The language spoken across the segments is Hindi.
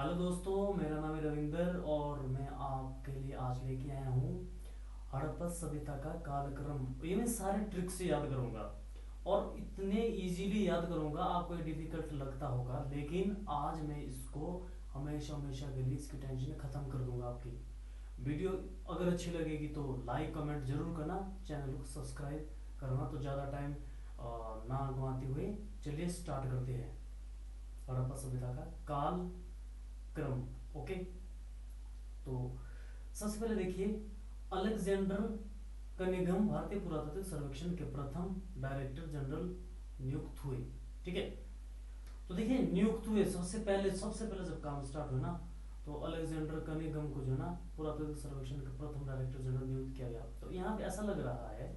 हेलो दोस्तों, मेरा नाम है रविंदर और मैं आपके लिए आज लेके आया हूँ हड़प्पा सभ्यता का कालक्रम। ये मैं सारे ट्रिक से याद करूंगा और इतने इजीली याद करूंगा, आपको ये डिफिकल्ट लगता होगा, लेकिन आज मैं इसको हमेशा हमेशा के लिए इसकी टेंशन खत्म कर दूंगा। आपकी वीडियो अगर अच्छी लगेगी तो लाइक कमेंट जरूर करना, चैनल को सब्सक्राइब करना। तो ज़्यादा टाइम ना गंवाते हुए चलिए स्टार्ट करते हैं हड़प्पा सभ्यता का काल क्रम। ओके, तो सबसे पहले देखिए, अलेक्जेंडर कनिंघम भारतीय पुरातात्विक सर्वेक्षण के प्रथम डायरेक्टर जनरल नियुक्त हुए। ठीक है, तो देखिए नियुक्त हुए, सबसे पहले जब काम स्टार्ट हुआ ना, तो अलेक्जेंडर कनिंघम को जो है ना पुरातात्विक सर्वेक्षण के प्रथम डायरेक्टर जनरल नियुक्त किया गया। तो यहाँ पे ऐसा लग रहा है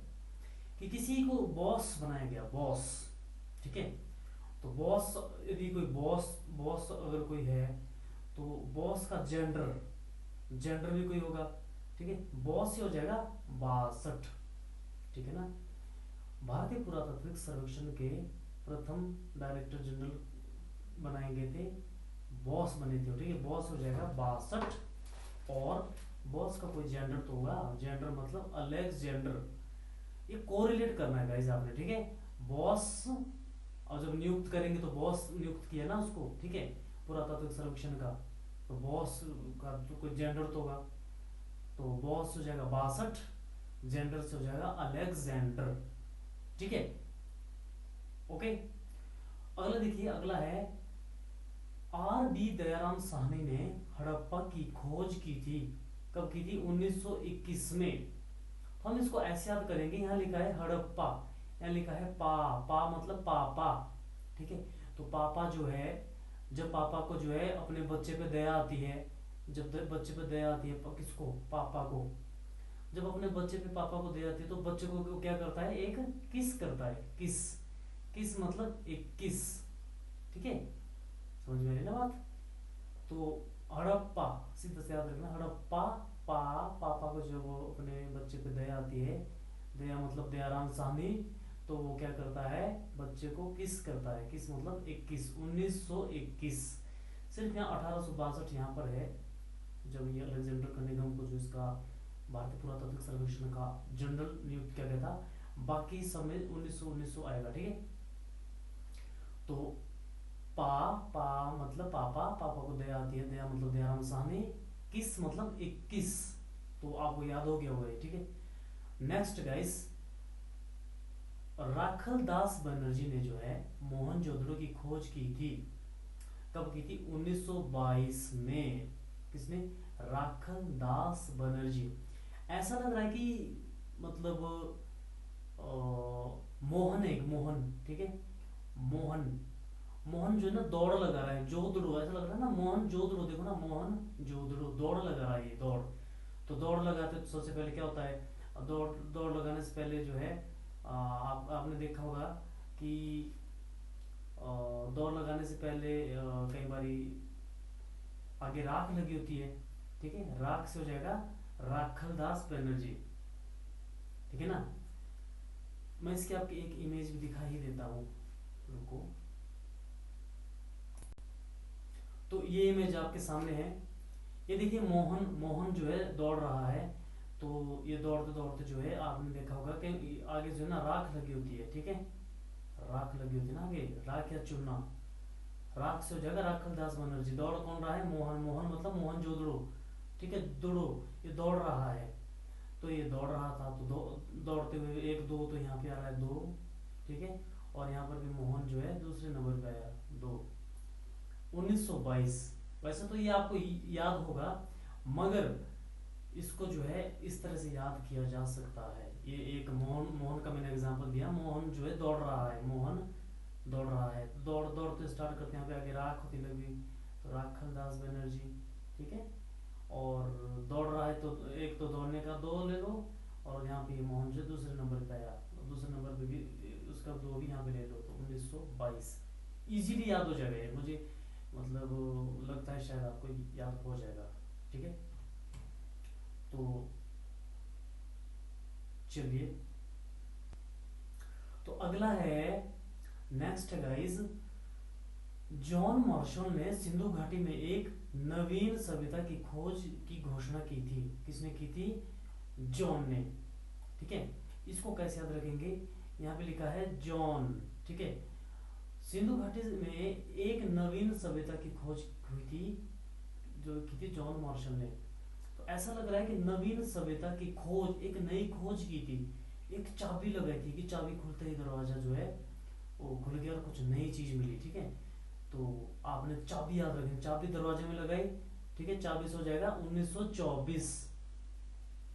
कि किसी को बॉस बनाया गया, बॉस। ठीक है, तो बॉस, यदि कोई बॉस बॉस अगर कोई है तो बॉस का जेंडर जेंडर भी कोई होगा। ठीक है, बॉस से हो जाएगा 62। ठीक है ना, भारतीय पुरातात्विक सर्वेक्षण के प्रथम डायरेक्टर जनरल बनाए गए थे, बॉस बने थे। ठीक है, बॉस हो जाएगा 62 और बॉस का कोई जेंडर तो होगा, जेंडर मतलब अलेक्जेंडर। ये कोरिलेट करना है गाइस आपने। ठीक है, बॉस, और जब नियुक्त करेंगे तो बॉस नियुक्त किया ना उसको। ठीक है, पुरातात्विक सर्वेक्षण का, तो बॉस का तो कोई जेंडर तो होगा, तो बॉस हो जाएगा 62, जेंडर से हो जाएगा अलेक्जेंडर। ठीक है, ओके। अगला देखिए, अगला है आर बी दयाराम साहनी ने हड़प्पा की खोज की थी। कब की थी? 1921 में। तो हम इसको ऐसे याद करेंगे, यहाँ लिखा है हड़प्पा, यहाँ लिखा है पा मतलब पापा। ठीक है, तो पापा जो है, जब पापा को जो है अपने बच्चे पे दया आती है, जब बच्चे पे दया आती है, किसको? पापा को। जब अपने बच्चे पे पापा को दया आती है तो बच्चे को क्या करता है? एक किस करता है, किस। किस मतलब एक किस। ठीक है, समझ में आई ना बात? तो हड़प्पा, सीधा से याद रखना, हड़प्पा पा, पापा को जब वो अपने बच्चे पे दया आती है, दया मतलब दयाराम साहनी, तो वो क्या करता है? बच्चे को किस करता है। किस मतलब 21, 1921। सिर्फ यहाँ 1862 यहाँ पर है, जब ये अलेक्जेंडर कनिंघम को जो इसका भारतीय पुरातात्विक सर्वेक्षण का जनरल नियुक्त किया गया था। बाकी समय 1900 आएगा। ठीक है, तो पा, पा मतलब पापा, पापा को दया आती है, दया मतलब दयाराम साहनी, किस मतलब 21। तो आपको याद हो गया होगा ये। ठीक है, नेक्स्ट गाइस, राखल दास बनर्जी ने जो है मोहनजोदड़ो की खोज की थी। कब की थी? 1922 में। किसने? राखल दास बनर्जी। ऐसा लग रहा है कि मतलब मोहन, एक मोहन। ठीक है, मोहन, मोहन जो है ना दौड़ लगा रहा है, जोधड़ो, ऐसा लग रहा है ना, मोहन जोधड़ो। देखो ना, मोहन जोधड़ो दौड़ लगा रहा है, ये दौड़। तो दौड़ लगाते तो सबसे पहले क्या होता है? दौड़ दौड़ लगाने से पहले जो है आपने देखा होगा कि दौड़ लगाने से पहले कई बारी आगे राख लगी होती है। ठीक है, राख से हो जाएगा राखल दास बनर्जी। ठीक है ना, मैं इसकी आपकी एक इमेज भी दिखा ही देता हूँ, रुको। तो ये इमेज आपके सामने है, ये देखिए, मोहन मोहन जो है दौड़ रहा है। तो ये दौड़ते दौड़ते जो है आपने देखा होगा कि आगे जो है ना राख लगी होती है। ठीक है, राख लगी होती है ना आगे, राख या चूना। राख से हो जाएगा राखल दास बनर्जी। दौड़ कौन रहा है? मोहन, मोहन मतलब मोहन जोदड़ो। ठीक है, दुड़ो, ये दौड़ रहा है। तो ये दौड़ रहा था, तो दौड़ते हुए एक दो, तो यहाँ पे आ रहा है 2। ठीक है, और यहाँ पर भी मोहन जो है दूसरे नंबर पे आया 2। 1922। वैसे तो ये आपको याद होगा, मगर इसको जो है इस तरह से याद किया जा सकता है। ये एक मोहन, मोहन का मैंने एग्जांपल दिया। मोहन जो है दौड़ रहा है, मोहन दौड़ रहा है, दौड़ दौड़ते स्टार्ट करते हैं, यहाँ पे आगे राख होती लगी, तो राखल दास बनर्जी। ठीक है, और दौड़ रहा है, तो एक तो दौड़ने का 2 ले लो, और यहाँ पे मोहन जो दूसरे नंबर पे आया, दूसरे नंबर पे भी उसका 2 भी यहाँ पे ले लो, तो 1922। इजीली याद हो जाएगा ये मुझे, मतलब लगता है शायद आपको याद हो जाएगा। ठीक है, तो चलिए, तो अगला है, नेक्स्ट गाइज, जॉन मार्शल ने सिंधु घाटी में एक नवीन सभ्यता की खोज की घोषणा की थी। किसने की थी? जॉन ने। ठीक है, इसको कैसे याद रखेंगे? यहाँ पे लिखा है जॉन। ठीक है, सिंधु घाटी में एक नवीन सभ्यता की खोज हुई थी, जो की थी जॉन मार्शल ने। तो ऐसा लग रहा है कि नवीन सभ्यता की खोज, एक नई खोज की थी, एक चाबी लगाई थी कि चाबी खुलते ही दरवाजा जो है वो खुल गया और कुछ नई चीज मिली। ठीक है, तो आपने चाबी याद रखनी, चाबी दरवाजे में लगाई। ठीक है, चाबी से हो जाएगा 1924।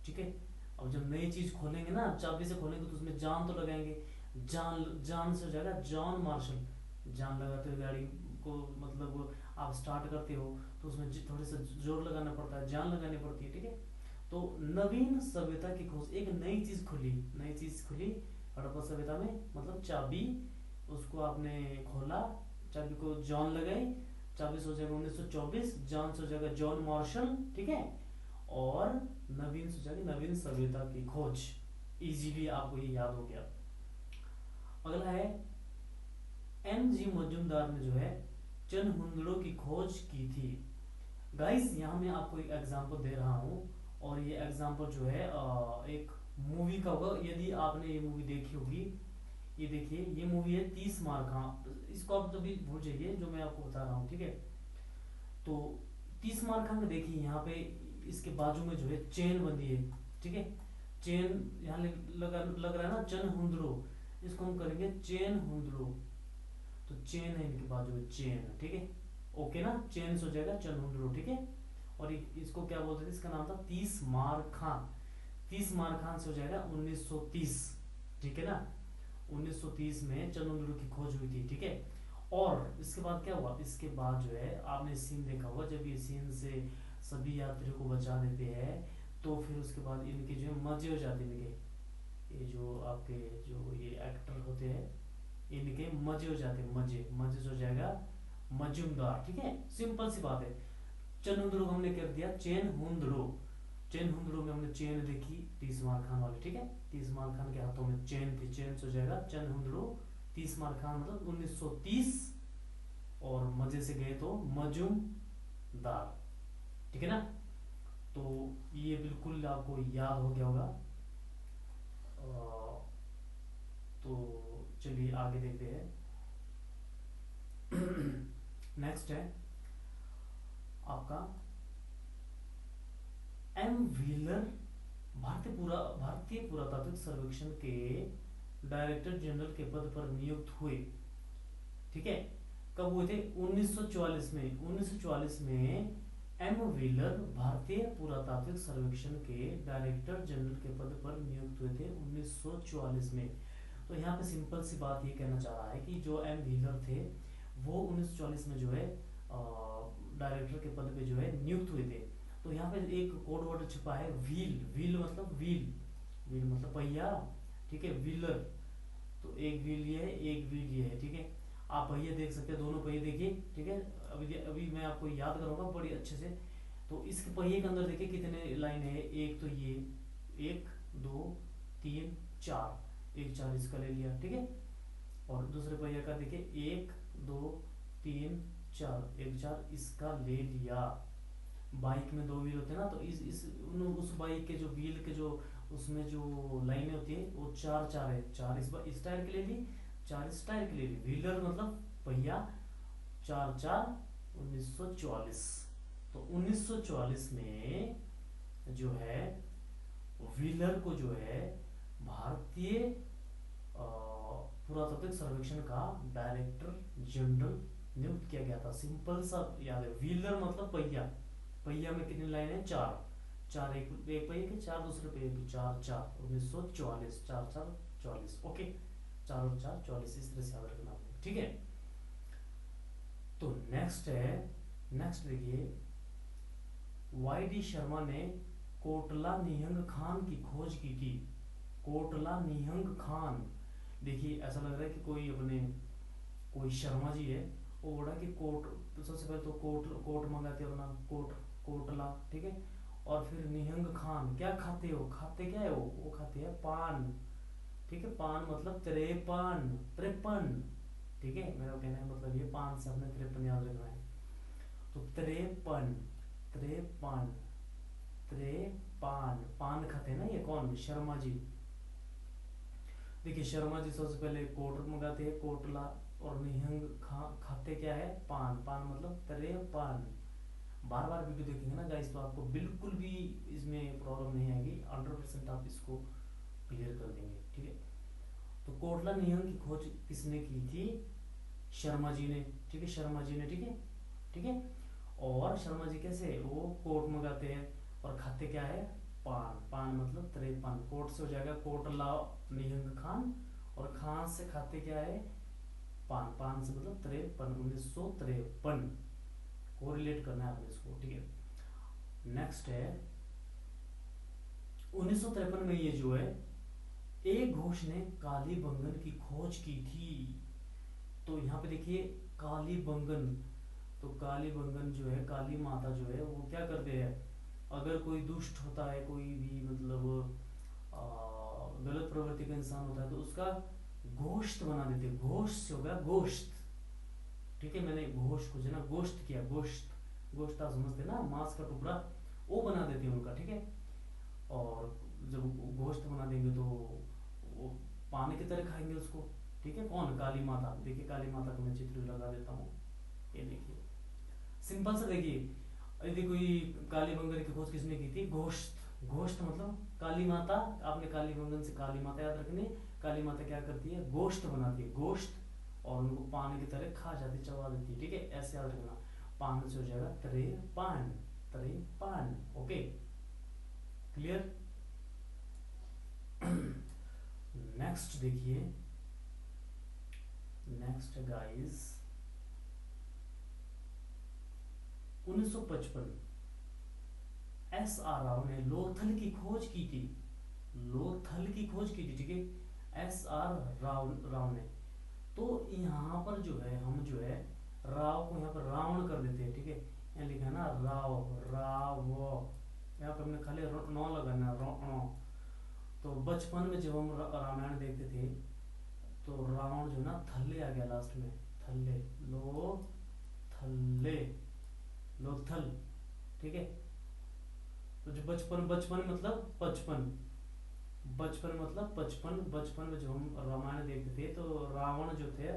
ठीक है, अब जब नई चीज खोलेंगे ना, चाबी से खोलेंगे तो उसमें जान तो लगाएंगे। जान, जान से हो जाएगा जॉन मार्शल। जान लगाते हो गाड़ी को, मतलब आप स्टार्ट करते हो तो उसमें थोड़े से जोर लगाना पड़ता है, जान लगानी पड़ती है। ठीक है, तो नवीन सभ्यता की खोज, एक नई चीज खुली, नई चीज खुली हड़प्पा सभ्यता में, मतलब चाबी, उसको आपने खोला, चाबी को जॉन लगाई, चाबी से हो जाएगा 1924, जॉन से हो जाएगा जॉन मार्शल। ठीक है, और नवीन से हो जाएगा नवीन सभ्यता की खोज। इजीली आपको ये याद हो गया। अगला है एम जी मजूमदार ने जो है चनहुंदड़ों की खोज की थी। गाइस यहाँ मैं आपको एक एग्जांपल दे रहा हूँ, और ये एग्जांपल जो है एक मूवी का होगा, यदि आपने ये मूवी देखी होगी। ये देखिए, ये मूवी है 30 मार खां। इसको आप कभी भूल जाइए जो मैं आपको बता रहा हूँ। ठीक है, तो 30 मार खां में देखिए, यहाँ पे इसके बाजू में जो है चेन बंधी है। ठीक है, चेन यहाँ लग रहा है ना, चन हुंदड़ो, इसको हम करेंगे चेन हुंदड़ो। तो चेन है इनके बाजू में, चेन। ठीक है, ओके ना, चेन से हो जाएगा चन हुंदड़ो। ठीक है, और इसको क्या बोलते थे? इसका नाम था 30 मार खां। 30 मार खां से हो जाएगा 1930। ठीक है ना, 1930 में चंद्रमुंडू की खोज हुई थी। ठीक है, और इसके बाद क्या हुआ? इसके बाद जो है आपने सीन देखा होगा, जब ये सीन से सभी यात्रियों को बचा देते हैं, तो फिर उसके बाद इनके जो है मजे हो जाते हैं। इनके ये जो आपके जो ये एक्टर होते हैं, इनके मजे हो जाते हैं, मजे, मजे से हो जाएगा मजूमदार। ठीक है, सिंपल सी बात है। चनहुंदड़ो को हमने कर दिया चेन हुंदड़ो। चेन हुंदड़ो में हमने चेन देखी 30 मार खान वाली। ठीक है, 30 मार खान के हाथों में चेन थी, चेन से हो जाएगा चन हुंदड़ो। 30 मार खान मतलब 1930, और मजे से गए तो मजूमदार। ठीक है ना, तो ये बिल्कुल आपको याद हो गया होगा। तो चलिए आगे देखते हैं। नेक्स्ट है आपका एम व्हीलर, भारतीय पुरातात्विक सर्वेक्षण के डायरेक्टर जनरल के पद पर नियुक्त हुए। ठीक है, कब हुए थे? 1944 में। 1944 में एम व्हीलर भारतीय पुरातात्विक सर्वेक्षण के डायरेक्टर जनरल के पद पर नियुक्त हुए थे 1944 में। तो यहाँ पे सिंपल सी बात ये कहना चाह रहा है कि जो एम व्हीलर थे वो 1944 में जो है डायरेक्टर के पद पे जो है नियुक्त हुए थे। तो यहाँ पे एक कोड वर्ड छिपा है, व्हील। व्हील मतलब व्हील, व्हील मतलब पहिया। ठीक है, व्हीलर, तो एक व्हील ये है, एक व्हील ये है। ठीक है, आप पहिए देख सकते हैं, दोनों पहिए देखिए। ठीक है, अभी अभी मैं आपको याद करूंगा बड़ी अच्छे से। तो इसके पहिए के अंदर देखिए कितने लाइन है। एक तो ये, 1 2 3 4, 1 4 इसका ले लिया। ठीक है, और दूसरे पहिया का देखिए 1 2 3 4, 1 4 इसका ले लिया। बाइक में 2 व्हील होते हैं ना, तो उस बाइक के जो व्हील के जो उसमें जो लाइनें होती है वो 4 4 है। 4 इस टायर के ले ली, 4 इस टायर के ले ली। व्हीलर मतलब पहिया, 4 4 1944। तो 1944 में जो है व्हीलर को जो है भारतीय पुरातात्विक सर्वेक्षण का डायरेक्टर जनरल नियुक्त किया गया था। सिंपल सा याद है, व्हीलर मतलब पहिया। पहिया में कितनी लाइन है? 4 4, एक पहिए के 4, दूसरे पहिए के 4 4, 1944, 4 4 44। ओके, 4 और 4 44, इस तरह से याद रखना आपने। ठीक है, तो नेक्स्ट है, नेक्स्ट देखिए, वाई डी शर्मा ने कोटला निहंग खान की खोज की थी। कोटला निहंग खान, देखिए ऐसा लग रहा है कि कोई अपने कोई शर्मा जी है, वो बोला कि कोट, तो सबसे पहले तो कोट मंगाते अपना, कोटला। ठीक है, और फिर निहंग खान, क्या खाते हो? खाते क्या है वो खाते हैं पान। ठीक है, पान मतलब 53, 53। ठीक है, मेरा कहना है मतलब ये 5 से अपने 53 याद रखना है। तो 53, त्रेपन, त्रेपान, पान खाते हैं ना, ये कौन, शर्मा जी। देखिए शर्मा जी सबसे पहले कोट मंगाते हैं, कोटला, और निहंग खाते क्या है, पान, पान मतलब त्रेपान। बार बार वीडियो देखेंगे ना गाइस तो आपको बिल्कुल भी इसमें प्रॉब्लम नहीं आएगी, 100% आप इसको क्लियर कर देंगे, ठीक है। तो कोटला निहंग की खोज किसने की थी, शर्मा जी ने, ठीक है, शर्मा जी ने, ठीक है, ठीक है। और शर्मा जी कैसे, वो कोट मंगाते हैं और खाते क्या है, पान, पान मतलब त्रेपन, कोट से हो जाएगा कोटला निहंग खान, और खान से खाते क्या है, पान, पान से मतलब 53, 1953 को रिलेट करना है आपने इसको, ठीक है। नेक्स्ट है 1953 में ये जो है एक घोष ने काली बंगन की खोज की थी। तो यहाँ पे देखिए काली बंगन, तो काली बंगन जो है, काली माता जो है वो क्या करते हैं, अगर कोई दुष्ट होता है, कोई भी मतलब गलत प्रवृत्ति का इंसान होता है तो उसका गोश्त बना देते हैं, गोश्त से हो गया गोश्त, ठीक है, मैंने घोष को जो है ना गोश्त किया, गोश्त, गोश्त आप समझते ना, मांस का टुकड़ा, वो बना देते हैं उनका, ठीक है। और जब गोश्त बना देंगे तो वो पानी की तरह खाएंगे उसको, ठीक है। कौन, काली माता। देखिए काली माता को मैं चित्र लगा देता हूँ, ये देखिए सिंपल सा, देखिए यदि कोई काली बंगन की खोज किसने की थी, गोश्त, गोश्त मतलब काली माता, आपने काली बंगन से काली माता याद रखनी, काली माता क्या करती है, गोश्त बनाती है, गोश्त, और उनको पानी की तरह खा जाती, चबा देती है, ठीक है, ऐसे याद रखना। पान से हो जाएगा त्रेपान, त्रेपान, ओके, क्लियर। नेक्स्ट देखिए, next guys 1955 S R Rao ने लोथल की खोज की थी, लोथल की खोज की थी, ठीक है, एस आर राव ने। तो यहाँ पर जो है हम जो है राव को यहाँ पर रावण कर देते हैं, ठीक है, यहाँ लिखा है ना राव, राव, यहाँ पर हमने खाली नौ लगाना, रो। तो बचपन में जब हम रामायण देखते थे तो रावण जो ना थल्ले आ गया लास्ट में, थल्ले, लो थल्ले, लोथल, ठीक है। तो जो बचपन, बचपन मतलब 55, बचपन मतलब 55, बचपन में जो हम रामायण देखते थे तो रावण जो थे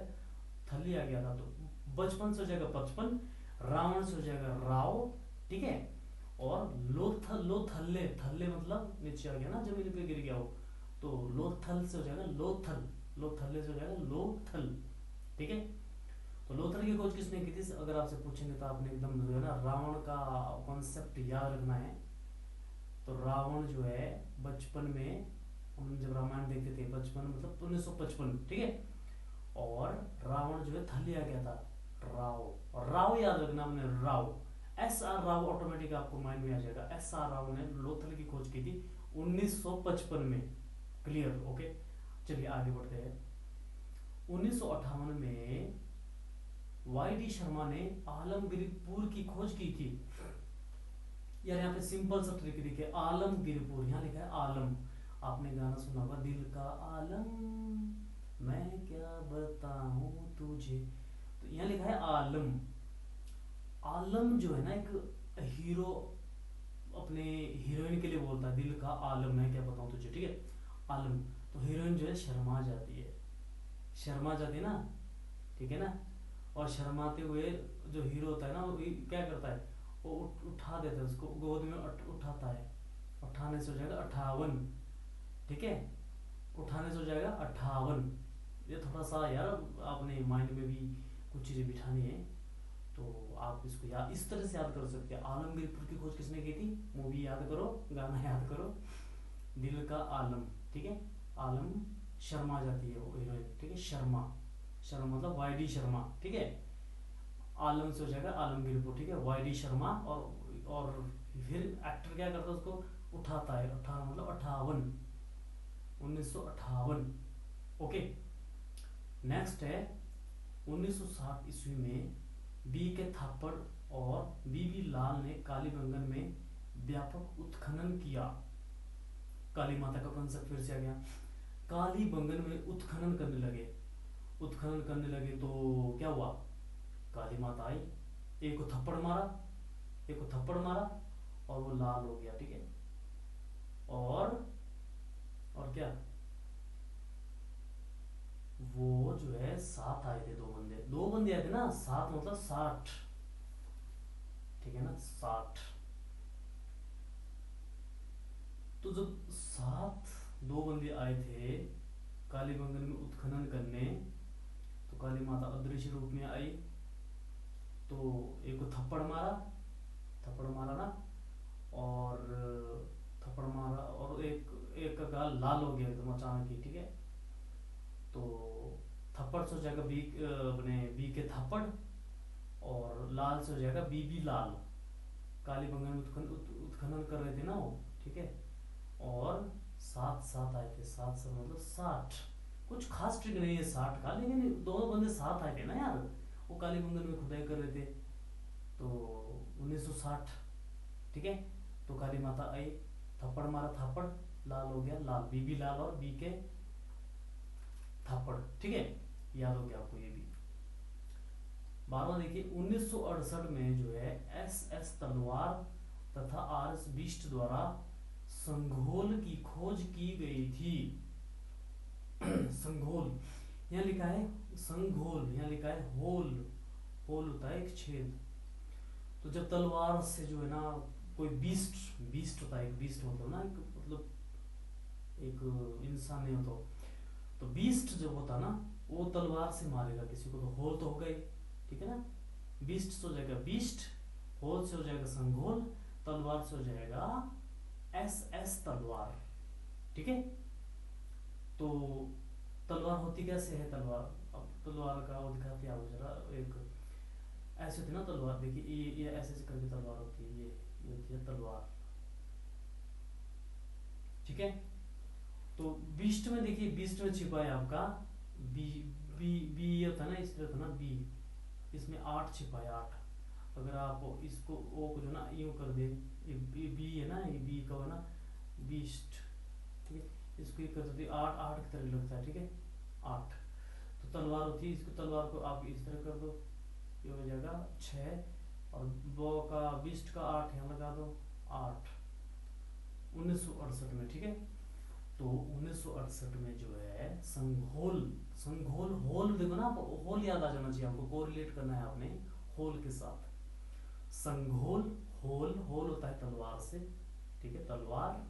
थल्ली आ गया था, तो बचपन से हो जाएगा 55, रावण से हो जाएगा राव, ठीक है। और लोथल, लोथल्ले, थल्ले मतलब नीचे आ गया ना, जमीन पे गिर गया वो, तो लोथल से हो जाएगा लोथल, लोथल्ले से हो जाएगा लोथल, ठीक है। तो लोथल की खोज किसने की थी, अगर आपसे पूछेंगे तो आपने एकदम जो है ना रावण का कॉन्सेप्ट याद रखना है। तो रावण जो है बचपन में, हम जब रामायण देखते थे, बचपन मतलब 1955, ठीक है, और रावण जो है थल्ली आ गया था, राव, और राव याद रखना हमने, Rao, S R Rao, automatic आपको माइंड में आ जाएगा, एस आर राव ने लोथल की खोज की थी 1955 में, क्लियर, ओके। चलिए आगे बढ़ते हैं। 1958 में वाई डी शर्मा ने आलमगीरपुर की खोज की थी। यार यहाँ पे सिंपल सा ट्रिक देखिए, आलमगीरपुर, यहाँ लिखा है आलम, आपने गाना सुना होगा, दिल का आलम मैं क्या बताऊं तुझे, तो यहाँ लिखा है आलम। आलम जो है ना एक हीरो अपने हीरोइन के लिए बोलता है, दिल का आलम मैं क्या बताऊं तुझे, ठीक है, आलम। तो हीरोइन जो है शर्मा जाती है, शर्मा जाती है ना, ठीक है ना, और शर्माते हुए जो हीरो होता है ना वो क्या करता है, वो उठा देता है उसको, गोद में उठाता है, उठाने से हो जाएगा 58, ठीक है, उठाने से हो जाएगा 58। ये थोड़ा सा यार आपने माइंड में भी कुछ चीज़ें बिठानी है, तो आप इसको याद इस तरह से याद कर सकते हैं। आलमगीरपुर की खोज किसने की थी, मूवी याद करो, गाना याद करो, दिल का आलम, ठीक है, आलम, शर्मा जाती है वो हीरोइन, ठीक है, शर्मा, शर्मा मतलब वाई डी शर्मा, ठीक है, आलम से हो जाएगा आलमगीरपुर, ठीक है, वाई डी शर्मा, और फिर एक्टर क्या करता है उसको उठाता है, 18 मतलब 58, 1958, ओके। नेक्स्ट है 1960 ईस्वी में बी के थापड़ और बीबी लाल ने कालीबंगन में व्यापक उत्खनन किया। काली माता का कंसेप्ट फिर से आ गया, कालीबंगन में उत्खनन करने लगे, उत्खनन करने लगे तो क्या हुआ, काली माता आई, एक को थप्पड़ मारा, एक को थप्पड़ मारा और वो लाल हो गया, ठीक है। और क्या, वो जो है साथ आए थे, दो बंदे आए थे ना, सात मतलब 60, ठीक है ना, 60। तो जब सात दो बंदे आए थे कालीबंगन में उत्खनन करने, तो काली माता अदृश्य रूप में आई, तो एक को थप्पड़ मारा, थप्पड़ मारा ना, और थप्पड़ मारा और एक एक का गाल लाल हो गया एकदम अचानक ही, ठीक है। तो थप्पड़ से हो जाएगा बी, अपने बी के थप्पड़, और लाल से हो जाएगा बी लाल। कालीबंगन में उत्खनन कर रहे थे ना वो, ठीक है। और सात सात आए थे, सात सात मतलब 60। कुछ खास ट्रिक नहीं है 60 का, लेकिन दोनों बंदे साथ आए थे ना यार, वो कालीबंगन में खुदाई कर रहे थे। तो 1960, ठीक है। तो काली माता आई, थप्पड़ मारा, थप्पड़ लाल हो गया, लाल बी लाल और बी के थप्पड़, ठीक है। याद हो गया आपको ये भी। 12वां देखिए, 1968 में जो है एस तलवार तथा आर एस बिष्ट द्वारा संघोल की खोज की गई थी। संघोल यहाँ लिखा है संघोल, यहाँ लिखा है होल, होल होता है एक छेद। तो जब तलवार से जो है ना कोई बीस्ट, बीस्ट होता है एक, बीस्ट मतलब ना एक, मतलब एक इंसान नहीं होता, तो बीस्ट जब होता ना वो तलवार से मारेगा किसी को, तो होल तो हो गई, ठीक है ना। बीस्ट से हो जाएगा बीस्ट, होल से हो जाएगा संघोल, तलवार से हो जाएगा एस तलवार, ठीक है। तो तलवार होती कैसे है तलवार, अब तलवार का वो दिखाते हैं आपको जरा, एक ऐसे होती है ना तलवार, देखिए ये ऐसे ऐसे करके तलवार होती है, ये होती है तलवार, ठीक है। तो बीस्ट में देखिए, बीस्ट में छिपा है आपका बी, बी ये होता है ना, इस तरह था ना बी, इसमें 8 छिपा है, 8। अगर आप इसको ओ को जो ना यूं कर दे, ये बी है ना, ये बी का हो ना बीस्ट, ठीक है। इसको ये कर दो 8 8 की तरह लगता है, ठीक है, 8। तो तलवार होती है, इसको तलवार को आप इस तरह कर दो, ये हो जाएगा 6, और बो का बीस्ट का 8 यहाँ लगा दो 8, 1968 में, ठीक है। तो 1968 में जो है संघोल, संघोल होल देखो ना, होल याद आ जाना चाहिए आपको, कोरिलेट करना है आपने होल के साथ। संघोल होल, होल होता है तलवार से, ठीक है, तलवार,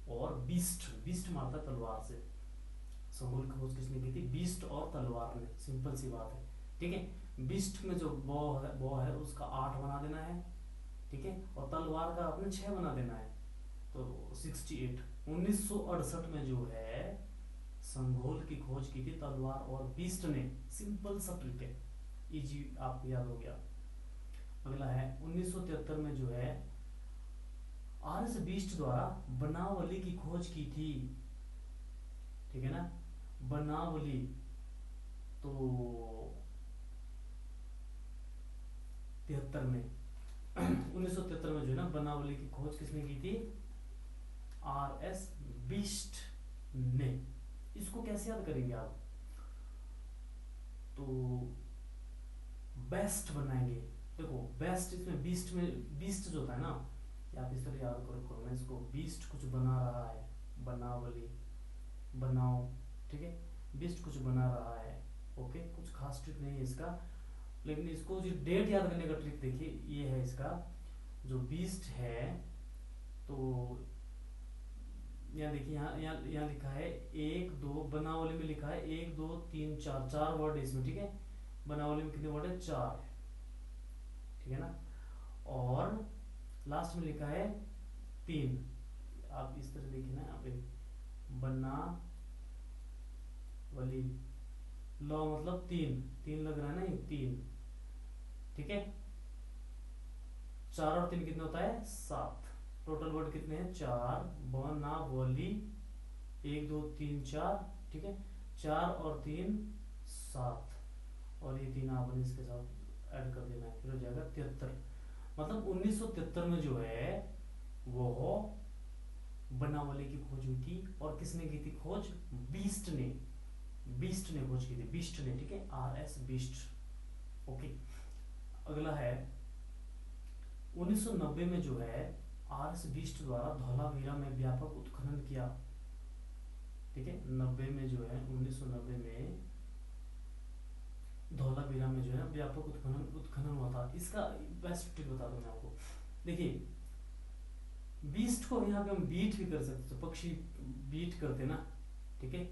और बीस्ट, बीस्ट मारता है तलवार से। संघोल की खोज किसने की थी, बीस्ट और तलवार ने, सिंपल सी बात है, ठीक है। बीस्ट में जो बो है उसका 8 बना देना है, ठीक है, और तलवार का आपने 6 बना देना है, तो 68। 1968 में जो है संघोल की खोज की थी तलवार और बीस्ट ने, सिंपल सा ट्रिक है, इजी, आपको याद हो गया। अगला है 1973 में जो है आर एस बीस्ट द्वारा बनावली की खोज की थी, ठीक है ना, बनावली। तो 73 में 1973 में जो है ना बनावली की खोज किसने की थी, आर एस बीस्ट ने। इसको कैसे याद करेंगे आप, तो बेस्ट बनाएंगे, देखो बेस्ट, इसमें बीस्ट में बीस्ट जो होता है ना, आप इस तरह याद करो मैं इसको, बीस्ट कुछ बना रहा है, बनावली, बनाओ, ठीक है, बीस्ट कुछ बना रहा है, ओके। कुछ खास ट्रिक नहीं है इसका, लेकिन इसको जो डेट याद करने का ट्रिक देखिए, ये है इसका, जो बीस्ट है, तो यहाँ देखिए, यहाँ लिखा है 1 2, बनावली में लिखा है 1 2 3 4, 4 वर्ड है इसमें, ठीक है। बनावली में कितने वर्ड है, 4, ठीक है ना। और लास्ट में लिखा है 3, आप इस तरह देखिए ना, यहाँ पे बनावली, लॉ मतलब 3 3 लग रहा है ना, ये 3, ठीक है। 4 और 3 कितना होता है, 7। टोटल वर्ड कितने हैं, 4, बनावली, 1 2 3 4, ठीक है, 4 और 3 7, और ये 3 आपने इसके साथ ऐड कर देना है, फिर हो जाएगा 73। मतलब 1973 में जो है वो बनावली की खोज हुई थी, और किसने की थी खोज, बीस्ट ने, बीस्ट ने खोज की थी, बीस्ट ने, ठीक है, RS बीस्ट। ओके, अगला है 1990 में जो है RS बीस्ट द्वारा धौलावीरा में व्यापक उत्खनन किया, ठीक है, 90 में जो है 1990 में धौलावीरा में जो है व्यापक उत्खनन हुआ था। इसका बेस्ट ट्रिक बता दूं मैं आपको। देखिए बीस्ट को यहाँ पे हम बीट भी कर सकते, तो पक्षी बीट करते ना, ठीक है,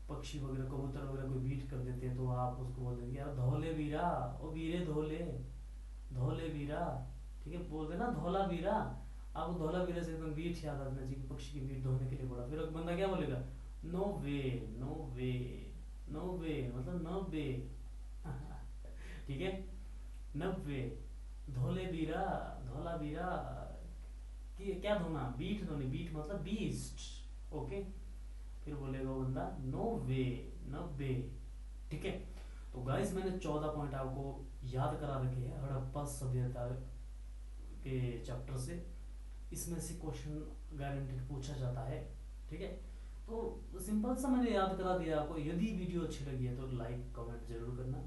पक्षी वगैरह कबूतर वगैरह कोई बीट कर देते हैं तो आप उसको बोल देंगे यार धौले वीरा, ओ वीरे धौले, धौले वीरा, ठीक है, बोलते ना धौला वीरा। आपको धौला वीरा से एकदम बीट याद आना चाहिए, पक्षी की बीट धोने के लिए बोला, फिर बंदा क्या बोलेगा, नो वे, नो वे, नो वे मतलब नो वे ठीक है, नब्बे, धोले बीरा, धौला बीरा, कि क्या धोना, बीट धोनी, बीट मतलब बीस्ट। ओके, फिर बोलेगा वो बंदा नो वे, नब्बे, ठीक है। तो गाइस मैंने 14 पॉइंट आपको याद करा रखे हैं हड़प्पा सभ्यता के चैप्टर से। इसमें से क्वेश्चन गारंटेड पूछा जाता है, ठीक है। तो सिंपल सा मैंने याद करा दिया आपको। यदि वीडियो अच्छी लगी है तो लाइक कमेंट जरूर करना,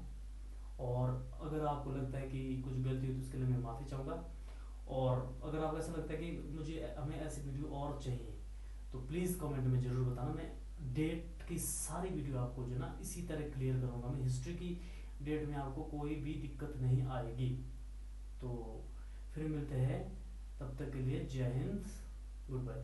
और अगर आपको लगता है कि कुछ गलती हुई तो उसके लिए मैं माफ़ी चाहूँगा। और अगर आपको ऐसा लगता है कि मुझे हमें ऐसी वीडियो और चाहिए तो प्लीज़ कमेंट में ज़रूर बताना। मैं डेट की सारी वीडियो आपको जो ना इसी तरह क्लियर करूँगा। मैं हिस्ट्री की डेट में आपको कोई भी दिक्कत नहीं आएगी। तो फिर मिलते हैं, तब तक के लिए जय हिंद, गुड बाय।